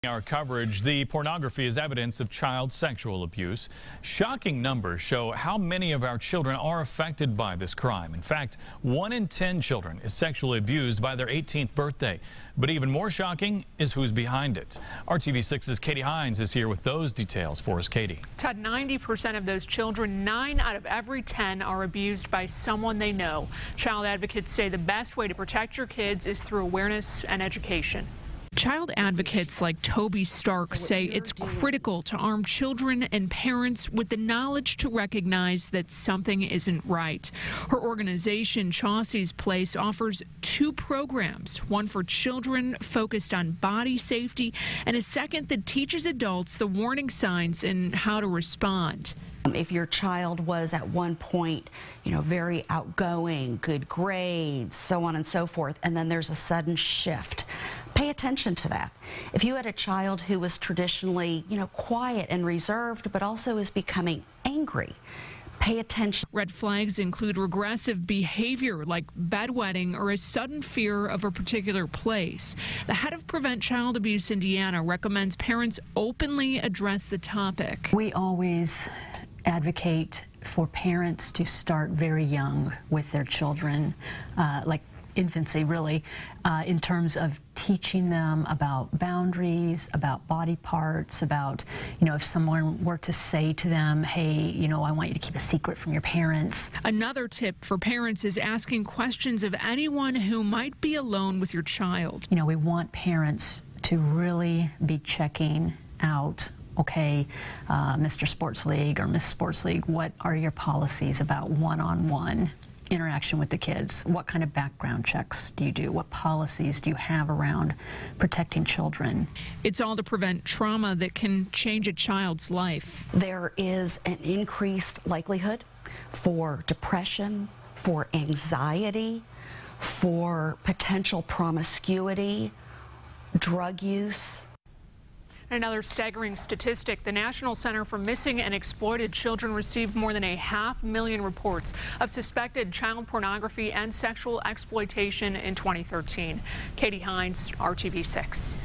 Our coverage, the pornography is evidence of child sexual abuse. Shocking numbers show how many of our children are affected by this crime. In fact, 1 in 10 children is sexually abused by their 18th birthday. But even more shocking is who's behind it. RTV6's Katie Hines is here with those details for us. Katie. Todd, 90% of those children, 9 out of every 10, are abused by someone they know. Child advocates say the best way to protect your kids is through awareness and education. Child advocates like Toby Stark say it's critical to arm children and parents with the knowledge to recognize that something isn't right. Her organization, Chauncey's Place, offers 2 programs, one for children focused on body safety and a second that teaches adults the warning signs and how to respond. If your child was at one point, very outgoing, good grades, so on and so forth, and then there's a sudden shift, pay attention to that. If you had a child who was traditionally, quiet and reserved, but also is becoming angry, pay attention. Red flags include regressive behavior like bedwetting or a sudden fear of a particular place. The head of Prevent Child Abuse Indiana recommends parents openly address the topic. We always advocate for parents to start very young with their children, like infancy really, in terms of teaching them about boundaries, about body parts, about, if someone were to say to them, hey, I want you to keep a secret from your parents. Another tip for parents is asking questions of anyone who might be alone with your child. We want parents to really be checking out, okay, Mr. Sports League or Miss Sports League, what are your policies about one-on-one interaction with the kids? What kind of background checks do you do? What policies do you have around protecting children? It's all to prevent trauma that can change a child's life. There is an increased likelihood for depression, for anxiety, for potential promiscuity, drug use. Another staggering statistic, the National Center for Missing and Exploited Children received more than 500,000 reports of suspected child pornography and sexual exploitation in 2013. Katie Hines, RTV6.